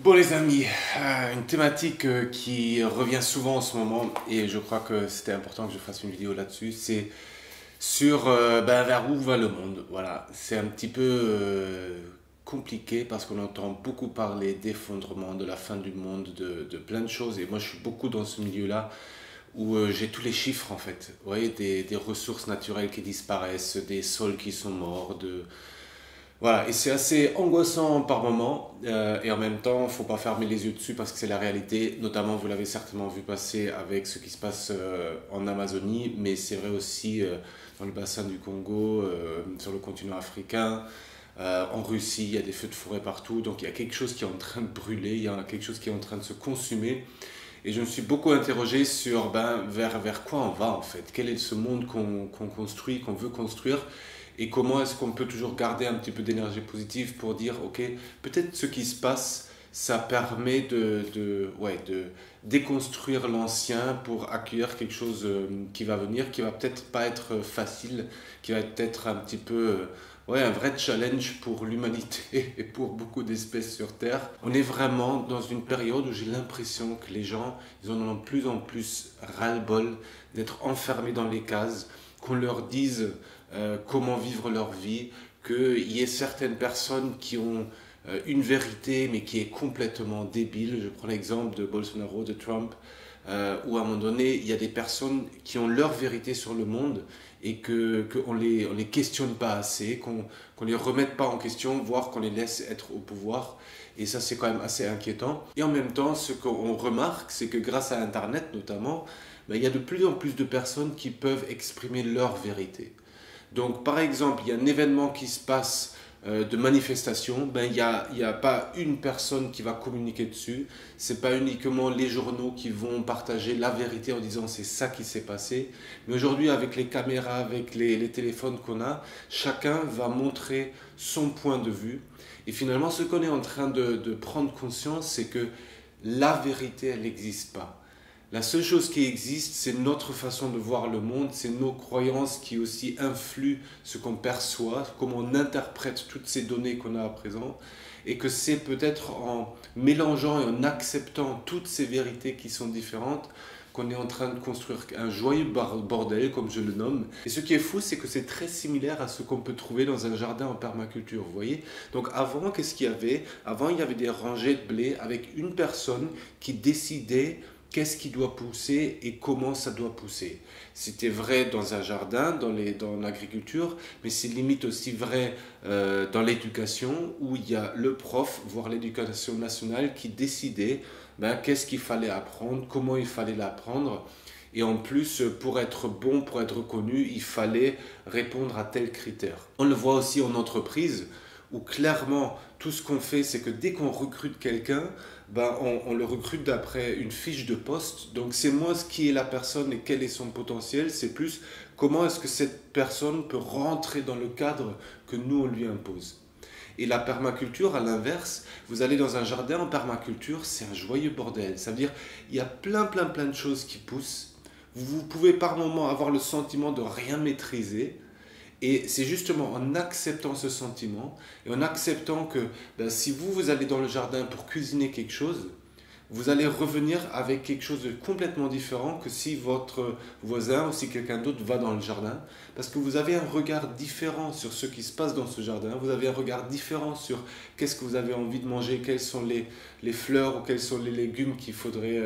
Bon les amis, une thématique qui revient souvent en ce moment et je crois que c'était important que je fasse une vidéo là-dessus, c'est sur vers où va le monde. Voilà, c'est un petit peu compliqué parce qu'on entend beaucoup parler d'effondrement, de la fin du monde, de plein de choses et moi je suis beaucoup dans ce milieu-là où j'ai tous les chiffres en fait. Vous voyez, des ressources naturelles qui disparaissent, des sols qui sont morts, voilà, et c'est assez angoissant par moment, et en même temps, il ne faut pas fermer les yeux dessus parce que c'est la réalité. Notamment, vous l'avez certainement vu passer avec ce qui se passe en Amazonie, mais c'est vrai aussi dans le bassin du Congo, sur le continent africain, en Russie, il y a des feux de forêt partout, donc il y a quelque chose qui est en train de brûler, il y a quelque chose qui est en train de se consumer. Et je me suis beaucoup interrogé sur vers quoi on va en fait, quel est ce monde qu'on construit, qu'on veut construire, et comment est-ce qu'on peut toujours garder un petit peu d'énergie positive pour dire, ok, peut-être ce qui se passe, ça permet de déconstruire l'ancien pour accueillir quelque chose qui va venir, qui va peut-être pas être facile, qui va peut-être un petit peu un vrai challenge pour l'humanité et pour beaucoup d'espèces sur Terre. On est vraiment dans une période où j'ai l'impression que les gens, ils en ont de plus en plus ras-le-bol d'être enfermés dans les cases, qu'on leur dise comment vivre leur vie, qu'il y ait certaines personnes qui ont une vérité mais qui est complètement débile. Je prends l'exemple de Bolsonaro, de Trump, où à un moment donné, il y a des personnes qui ont leur vérité sur le monde et qu'on on les questionne pas assez, qu'on les remette pas en question, voire qu'on les laisse être au pouvoir. Et ça, c'est quand même assez inquiétant. Et en même temps, ce qu'on remarque, c'est que grâce à Internet notamment, il y a de plus en plus de personnes qui peuvent exprimer leur vérité. Donc, par exemple, il y a un événement qui se passe de manifestation, il y a pas une personne qui va communiquer dessus, c'est pas uniquement les journaux qui vont partager la vérité en disant c'est ça qui s'est passé, mais aujourd'hui avec les caméras, avec les téléphones qu'on a, chacun va montrer son point de vue et finalement ce qu'on est en train de prendre conscience, c'est que la vérité elle n'existe pas. La seule chose qui existe, c'est notre façon de voir le monde, c'est nos croyances qui aussi influent ce qu'on perçoit, comment on interprète toutes ces données qu'on a à présent, et que c'est peut-être en mélangeant et en acceptant toutes ces vérités qui sont différentes qu'on est en train de construire un joyeux bordel, comme je le nomme. Et ce qui est fou, c'est que c'est très similaire à ce qu'on peut trouver dans un jardin en permaculture, vous voyez. Donc avant, qu'est-ce qu'il y avait? Avant, il y avait des rangées de blé avec une personne qui décidait qu'est-ce qui doit pousser et comment ça doit pousser. C'était vrai dans un jardin, dans l'agriculture, mais c'est limite aussi vrai dans l'éducation où il y a le prof, voire l'éducation nationale, qui décidait qu'est-ce qu'il fallait apprendre, comment il fallait l'apprendre. Et en plus, pour être bon, pour être reconnu, il fallait répondre à tel critère. On le voit aussi en entreprise, où clairement, tout ce qu'on fait, c'est que dès qu'on recrute quelqu'un, on le recrute d'après une fiche de poste. Donc c'est moins ce qui est la personne et quel est son potentiel, c'est plus comment est-ce que cette personne peut rentrer dans le cadre que nous, on lui impose. Et la permaculture, à l'inverse, vous allez dans un jardin en permaculture, c'est un joyeux bordel. Ça veut dire il y a plein de choses qui poussent. Vous pouvez par moments avoir le sentiment de rien maîtriser. Et c'est justement en acceptant ce sentiment et en acceptant que si vous allez dans le jardin pour cuisiner quelque chose, vous allez revenir avec quelque chose de complètement différent que si votre voisin ou si quelqu'un d'autre va dans le jardin. Parce que vous avez un regard différent sur ce qui se passe dans ce jardin. Vous avez un regard différent sur qu'est-ce que vous avez envie de manger, quelles sont les fleurs ou quels sont les légumes qu'il faudrait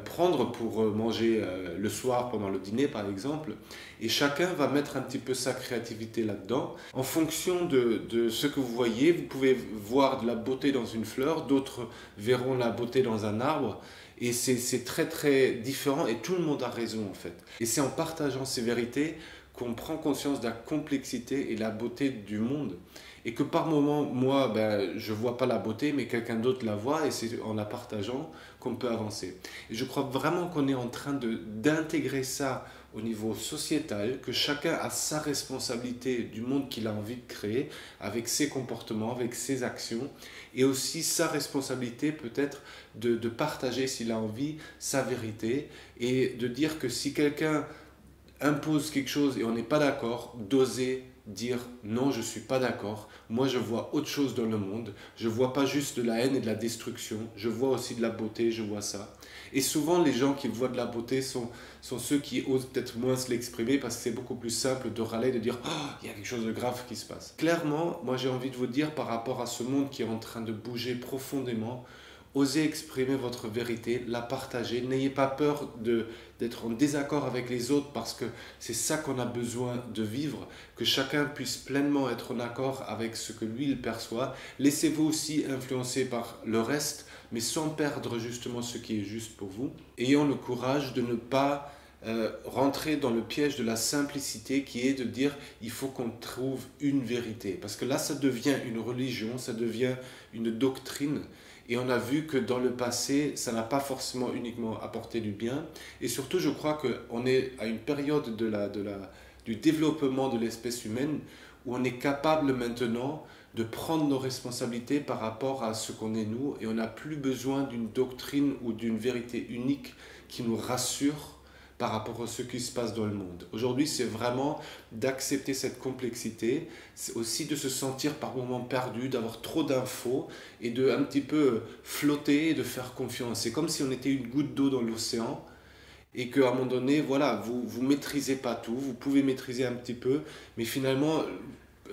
prendre pour manger le soir pendant le dîner par exemple. Et chacun va mettre un petit peu sa créativité là-dedans. En fonction de ce que vous voyez, vous pouvez voir de la beauté dans une fleur, d'autres verront la beauté dans un arbre. Et c'est très différent et tout le monde a raison en fait. Et c'est en partageant ces vérités qu'on prend conscience de la complexité et la beauté du monde. Et que par moment, moi, je ne vois pas la beauté, mais quelqu'un d'autre la voit, et c'est en la partageant qu'on peut avancer. Et je crois vraiment qu'on est en train d'intégrer ça au niveau sociétal, que chacun a sa responsabilité du monde qu'il a envie de créer, avec ses comportements, avec ses actions, et aussi sa responsabilité peut-être de partager, s'il a envie, sa vérité, et de dire que si quelqu'un impose quelque chose et on n'est pas d'accord, d'oser dire non, je ne suis pas d'accord, moi je vois autre chose dans le monde, je ne vois pas juste de la haine et de la destruction, je vois aussi de la beauté, je vois ça. Et souvent les gens qui voient de la beauté sont ceux qui osent peut-être moins se l'exprimer parce que c'est beaucoup plus simple de râler, de dire oh, il y a quelque chose de grave qui se passe. Clairement, moi j'ai envie de vous dire par rapport à ce monde qui est en train de bouger profondément, osez exprimer votre vérité, la partager. N'ayez pas peur d'être en désaccord avec les autres parce que c'est ça qu'on a besoin de vivre, que chacun puisse pleinement être en accord avec ce que lui il perçoit. Laissez-vous aussi influencer par le reste, mais sans perdre justement ce qui est juste pour vous. Ayons le courage de ne pas rentrer dans le piège de la simplicité qui est de dire il faut qu'on trouve une vérité. Parce que là, ça devient une religion, ça devient une doctrine. Et on a vu que dans le passé, ça n'a pas forcément uniquement apporté du bien. Et surtout, je crois qu'on est à une période du développement de l'espèce humaine où on est capable maintenant de prendre nos responsabilités par rapport à ce qu'on est nous. Et on n'a plus besoin d'une doctrine ou d'une vérité unique qui nous rassure par rapport à ce qui se passe dans le monde. Aujourd'hui, c'est vraiment d'accepter cette complexité, c'est aussi de se sentir par moments perdu, d'avoir trop d'infos et de un petit peu flotter et de faire confiance. C'est comme si on était une goutte d'eau dans l'océan et qu'à un moment donné, voilà, vous maîtrisez pas tout, vous pouvez maîtriser un petit peu, mais finalement,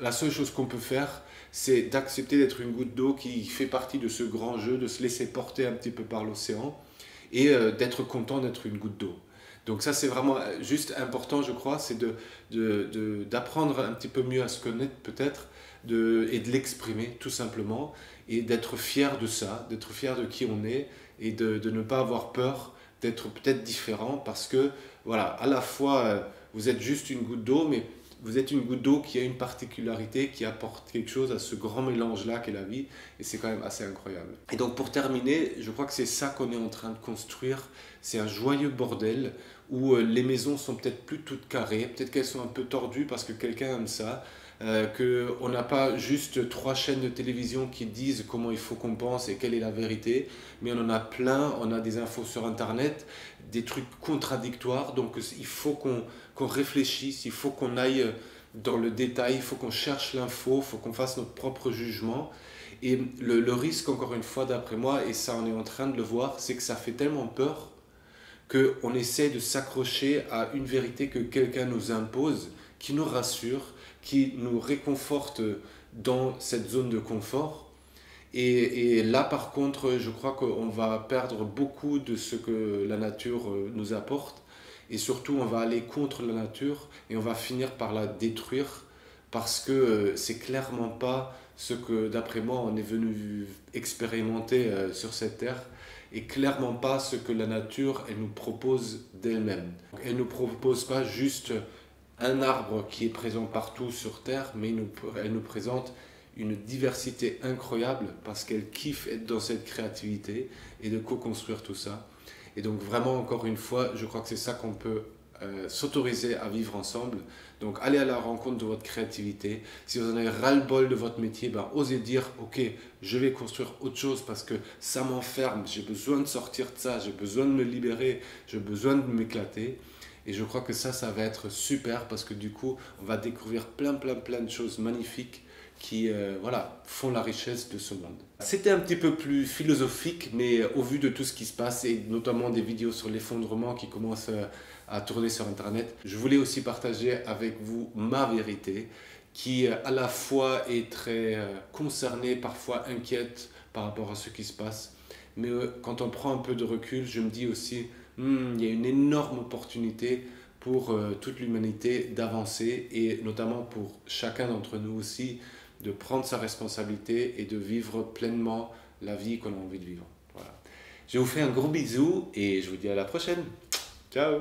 la seule chose qu'on peut faire, c'est d'accepter d'être une goutte d'eau qui fait partie de ce grand jeu, de se laisser porter un petit peu par l'océan et d'être content d'être une goutte d'eau. Donc ça, c'est vraiment juste important, je crois, c'est d'apprendre un petit peu mieux à se connaître peut-être et de l'exprimer tout simplement et d'être fier de ça, d'être fier de qui on est et de ne pas avoir peur d'être peut-être différent parce que, voilà, à la fois, vous êtes juste une goutte d'eau, mais vous êtes une goutte d'eau qui a une particularité, qui apporte quelque chose à ce grand mélange-là qu'est la vie, et c'est quand même assez incroyable. Et donc pour terminer, je crois que c'est ça qu'on est en train de construire, c'est un joyeux bordel où les maisons sont peut-être plus toutes carrées, peut-être qu'elles sont un peu tordues parce que quelqu'un aime ça, qu'on n'a pas juste 3 chaînes de télévision qui disent comment il faut qu'on pense et quelle est la vérité, mais on en a plein, on a des infos sur Internet, des trucs contradictoires, donc il faut qu'on réfléchisse, il faut qu'on aille dans le détail, il faut qu'on cherche l'info, il faut qu'on fasse notre propre jugement. Et le risque, encore une fois, d'après moi, et ça on est en train de le voir, c'est que ça fait tellement peur qu'on essaie de s'accrocher à une vérité que quelqu'un nous impose, qui nous rassure, qui nous réconforte dans cette zone de confort. Et là, par contre, je crois qu'on va perdre beaucoup de ce que la nature nous apporte. Et surtout, on va aller contre la nature et on va finir par la détruire parce que c'est clairement pas ce que, d'après moi, on est venu expérimenter sur cette terre et clairement pas ce que la nature, elle nous propose d'elle-même. Elle ne nous propose pas juste un arbre qui est présent partout sur Terre, mais elle nous présente une diversité incroyable parce qu'elle kiffe être dans cette créativité et de co-construire tout ça. Et donc vraiment, encore une fois, je crois que c'est ça qu'on peut s'autoriser à vivre ensemble. Donc allez à la rencontre de votre créativité. Si vous en avez ras-le-bol de votre métier, ben, osez dire ok, je vais construire autre chose parce que ça m'enferme, j'ai besoin de sortir de ça, j'ai besoin de me libérer, j'ai besoin de m'éclater. Et je crois que ça va être super parce que du coup, on va découvrir plein de choses magnifiques qui voilà, font la richesse de ce monde. C'était un petit peu plus philosophique, mais au vu de tout ce qui se passe, et notamment des vidéos sur l'effondrement qui commencent à tourner sur Internet, je voulais aussi partager avec vous ma vérité, qui à la fois est très concernée, parfois inquiète par rapport à ce qui se passe. Mais quand on prend un peu de recul, je me dis aussi, il y a une énorme opportunité pour toute l'humanité d'avancer, et notamment pour chacun d'entre nous aussi, de prendre sa responsabilité et de vivre pleinement la vie qu'on a envie de vivre. Voilà. Je vous fais un gros bisou et je vous dis à la prochaine. Ciao!